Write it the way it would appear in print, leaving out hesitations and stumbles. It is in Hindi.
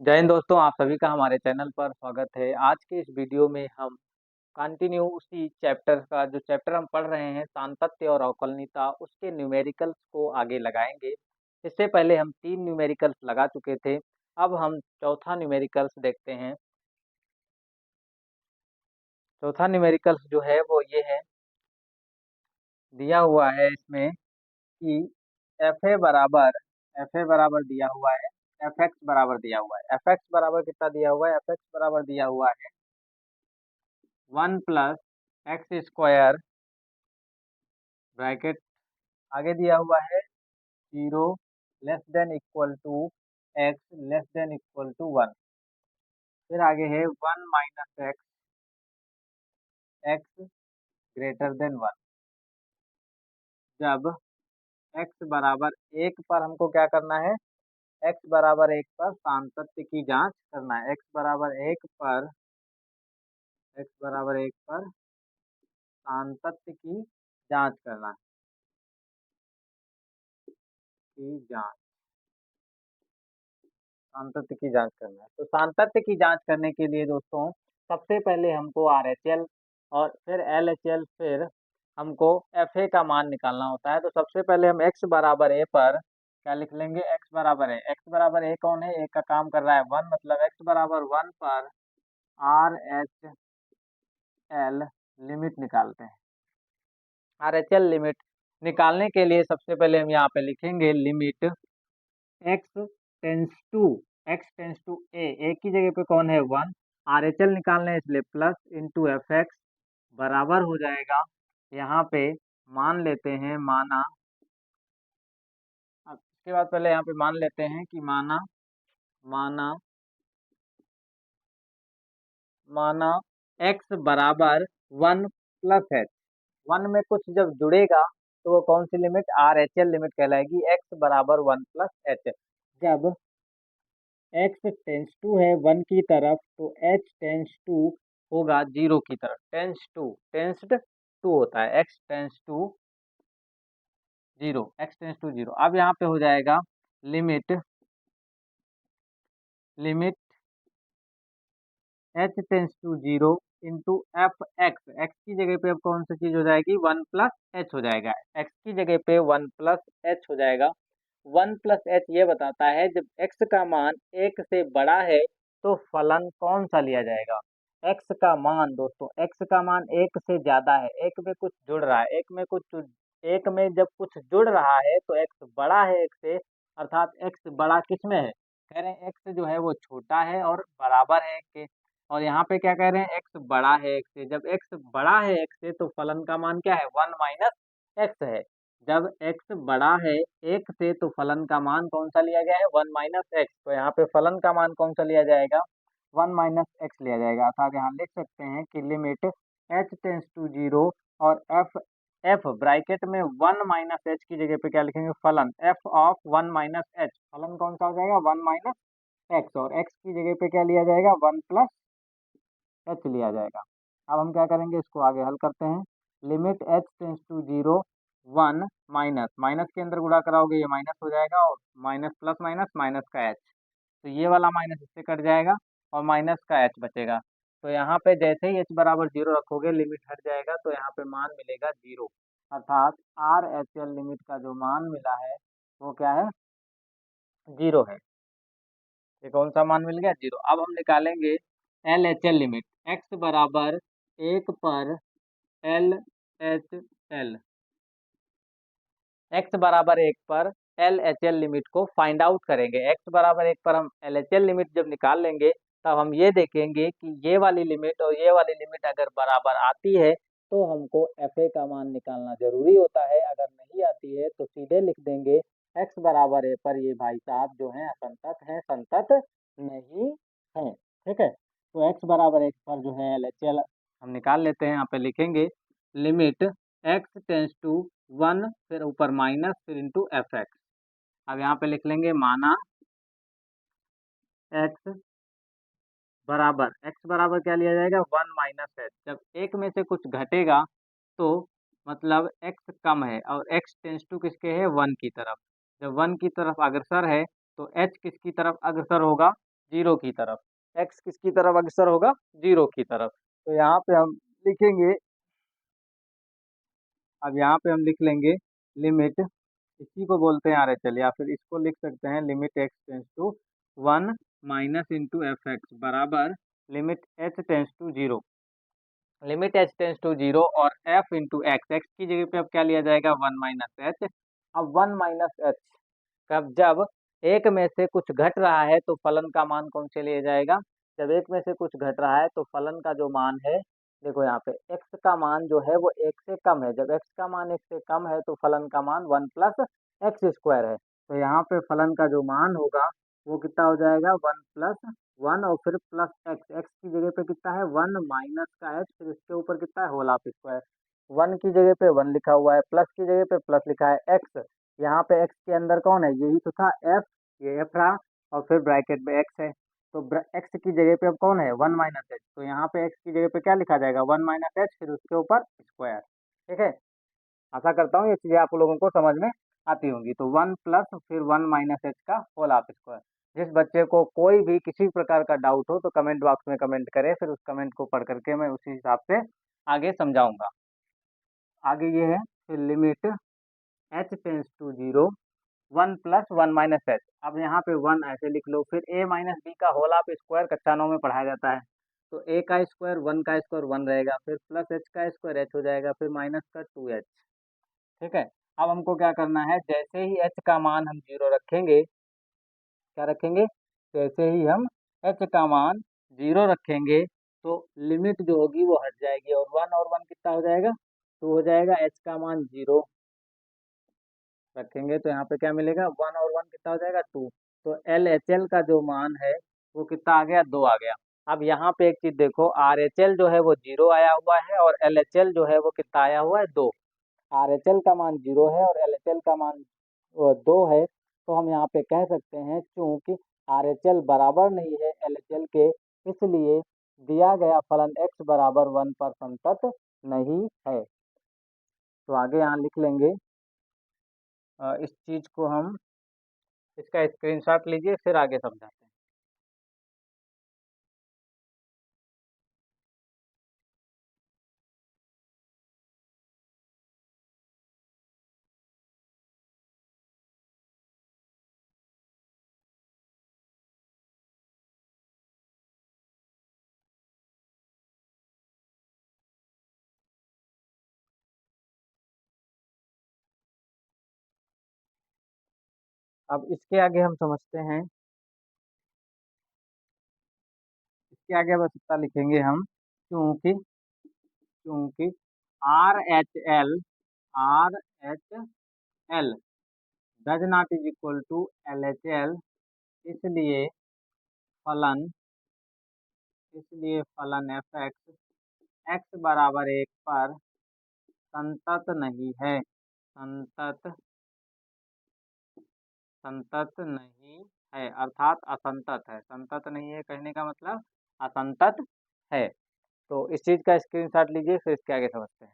जय हिंद दोस्तों, आप सभी का हमारे चैनल पर स्वागत है। आज के इस वीडियो में हम कंटिन्यू उसी चैप्टर का जो चैप्टर हम पढ़ रहे हैं सांतत्य और अवकलनीयता, उसके न्यूमेरिकल्स को आगे लगाएंगे। इससे पहले हम 3 न्यूमेरिकल्स लगा चुके थे। अब हम चौथा न्यूमेरिकल्स देखते हैं। चौथा न्यूमेरिकल्स जो है वो ये है, दिया हुआ है इसमें कि एफ ए बराबर दिया हुआ है, एफ एक्स बराबर दिया हुआ है। एफ एक्स बराबर कितना दिया हुआ है? एफ एक्स बराबर दिया हुआ है 1 + x² ब्रैकेट आगे दिया हुआ है 0 < <= x < <1। फिर आगे है 1 - x, x < <1। जब x बराबर 1 पर हमको क्या करना है? x बराबर 1 पर सांतत्य की जांच करना है। x बराबर 1 पर सांतत्य की जांच करना है। की जांच सांतत्य की जांच करना है। तो सांतत्य की जांच करने के लिए दोस्तों सबसे पहले हमको RHL और फिर LHL, फिर हमको FA का मान निकालना होता है। तो सबसे पहले हम x बराबर a पर क्या लिख लेंगे? x बराबर a। x बराबर a कौन है? a का काम कर रहा है 1, मतलब x बराबर 1 पर RHL लिमिट निकालते हैं। RHL लिमिट निकालने के लिए सबसे पहले हम यहाँ पे लिखेंगे limit x tends to a की जगह पे कौन है? 1। RHL निकालना है इसलिए प्लस इंटू एफ एक्स बराबर हो जाएगा। यहाँ पे मान लेते हैं, माना, अब इसके बाद पहले यहाँ पे मान लेते हैं कि माना माना माना x बराबर 1 + h। 1 में कुछ जब जुड़ेगा तो वो कौन सी लिमिट? RHL लिमिट कहलाएगी। x बराबर 1 + h। जब x टेंस टू है 1 की तरफ तो h टेंस टू होगा 0 की तरफ। टेंस्ड टू होता है, x टेंस टू 0। अब यहाँ पे हो जाएगा limit h tends to 0 into F X. X की जगह पे अब कौन सी चीज हो जाएगी? 1 + h हो जाएगा। x की जगह पे 1 + h हो जाएगा। 1 + h ये बताता है जब x का मान 1 से बड़ा है तो फलन कौन सा लिया जाएगा? x का मान दोस्तों, x का मान 1 से ज्यादा है, 1 में कुछ जुड़ रहा है, 1 में जब कुछ जुड़ रहा है तो x बड़ा है 1 से, अर्थात x बड़ा किस में है? कह रहे हैं x जो है वो छोटा है और बराबर है 1 के। और यहाँ पे क्या कह रहे हैं? x बड़ा है 1 से। जब x बड़ा है 1 से तो फलन का मान क्या है? 1 - x है। जब x बड़ा है 1 से तो फलन का मान कौन सा लिया गया है? 1 - x। तो यहाँ पे फलन का मान कौन सा लिया जाएगा? 1 - x लिया जाएगा। अर्थात यहाँ लिख सकते हैं कि लिमिट h टेंस टू 0 और f ब्रैकेट में 1 - h की जगह पे क्या लिखेंगे? फलन f ऑफ 1 - h। फलन कौन सा हो जाएगा? 1 - x। और x की जगह पे क्या लिया जाएगा? 1 + h लिया जाएगा। अब हम क्या करेंगे? इसको आगे हल करते हैं। Limit h tends to 0 1 minus minus के अंदर गुणा कराओगे ये माइनस हो जाएगा, और माइनस प्लस माइनस माइनस का h, तो ये वाला माइनस इससे कट जाएगा और माइनस का h बचेगा। तो यहाँ पे जैसे ही h बराबर 0 रखोगे लिमिट हट जाएगा तो यहाँ पे मान मिलेगा 0। अर्थात RHL लिमिट का जो मान मिला है वो क्या है? 0 है। ये कौन सा मान मिल गया? 0। अब हम निकालेंगे LHL लिमिट। x बराबर 1 पर LHL, x बराबर 1 पर LHL लिमिट को फाइंड आउट करेंगे। x बराबर 1 पर हम LHL लिमिट जब निकाल लेंगे तब हम ये देखेंगे कि ये वाली लिमिट और ये वाली लिमिट अगर बराबर आती है तो हमको FA का मान निकालना जरूरी होता है। अगर नहीं आती है तो सीधे लिख देंगे x बराबर a पर ये भाई साहब जो है असंतत है, संतत नहीं है। ठीक है, तो x बराबर 1 पर जो है LHL हम निकाल लेते हैं। यहाँ पे लिखेंगे लिमिट x टेंस टू 1, फिर ऊपर माइनस, फिर इंटू एफ एक्स। अब यहाँ पे लिख लेंगे माना x बराबर क्या लिया जाएगा? 1 - h। जब एक में से कुछ घटेगा तो मतलब x कम है और x टेंस टू किसके है? 1 की तरफ। जब 1 की तरफ अग्रसर है तो h किसकी तरफ अग्रसर होगा? जीरो की तरफ। एक्स किसकी तरफ अग्रसर होगा? जीरो की तरफ। तो यहाँ पे हम लिखेंगे, अब यहाँ पे हम लिख लेंगे लिमिट, इसी को बोलते हैं RHL, या फिर इसको लिख सकते हैं limit x tends to 1 minus into F x बराबर limit H tends to zero. Limit H tends to zero और एफ इंटू एक्स, एक्स की जगह पे अब क्या लिया जाएगा? 1 माइनस एच। अब 1 माइनस एच कब, जब एक में से कुछ घट रहा है तो फलन का मान कौन से लिए जाएगा? जब एक में से कुछ घट रहा है तो फलन का जो मान है, देखो यहाँ पे x का मान जो है वो एक से कम है। जब x का मान एक से कम है तो फलन का मान 1 प्लस एक्स स्क्वायर है। तो यहाँ पे फलन का जो मान होगा वो कितना हो जाएगा? 1 प्लस 1 और फिर प्लस एक्स, एक्स की जगह पे कितना है? 1 माइनस का एच, फिर इसके ऊपर कितना है? Whole half square. 1 की जगह पे 1 लिखा हुआ है, प्लस की जगह पे प्लस लिखा है, एक्स, यहाँ पे x के अंदर कौन है? यही तो था f, ये f रहा, और फिर ब्रैकेट में x है। तो x की जगह पे अब कौन है? 1 माइनस एच। तो यहाँ पे x की जगह पे क्या लिखा जाएगा? 1 माइनस एच, फिर उसके ऊपर स्क्वायर। ठीक है, आशा करता हूँ ये चीज़ें आप लोगों को समझ में आती होंगी। तो 1 प्लस फिर 1 माइनस एच का होल हाफ स्क्वायर। जिस बच्चे को कोई भी किसी प्रकार का डाउट हो तो कमेंट बॉक्स में कमेंट करे, फिर उस कमेंट को पढ़ करके मैं उसी हिसाब से आगे समझाऊंगा। आगे ये है फिर limit H tends to zero 1 plus 1 minus H. अब यहाँ पे 1 ऐसे लिख लो, फिर a माइनस बी का होल हाफ स्क्वायर कक्षा 9 में पढ़ाया जाता है। तो a का स्क्वायर 1 का स्क्वायर 1 रहेगा, फिर प्लस h का स्क्वायर h हो जाएगा, फिर माइनस का 2h। ठीक है, अब हमको क्या करना है? जैसे ही h का मान हम जीरो रखेंगे, क्या रखेंगे? जैसे ही हम h का मान जीरो रखेंगे तो लिमिट जो होगी वो हट जाएगी, और 1 और 1 कितना हो जाएगा? 2 हो जाएगा। h का मान जीरो रखेंगे तो यहाँ पे क्या मिलेगा? 1 और 1 कितना हो जाएगा? 2। तो LHL का जो मान है वो कितना आ गया? 2 आ गया। अब यहाँ पे एक चीज देखो, RHL जो है वो जीरो आया हुआ है और LHL जो है वो कितना आया हुआ है? 2। RHL का मान जीरो है और LHL का मान 2 है, तो हम यहाँ पे कह सकते हैं चूंकि RHL बराबर नहीं है LHL के, इसलिए दिया गया फलन x बराबर 1 पर संतत नहीं है। तो आगे यहाँ लिख लेंगे, इस चीज को हम, इसका स्क्रीनशॉट लीजिए, फिर आगे समझाते हैं। अब इसके आगे हम समझते हैं, इसके आगे बस इतना लिखेंगे हम, क्योंकि क्योंकि R H L does not is equal to LHL, इसलिए फलन एफ एक्स एक्स बराबर 1 पर संतत नहीं है। संतत संतत नहीं है अर्थात असंतत है। संतत नहीं है कहने का मतलब असंतत है। तो इस चीज का स्क्रीनशॉट लीजिए, फिर इसके आगे समझते हैं।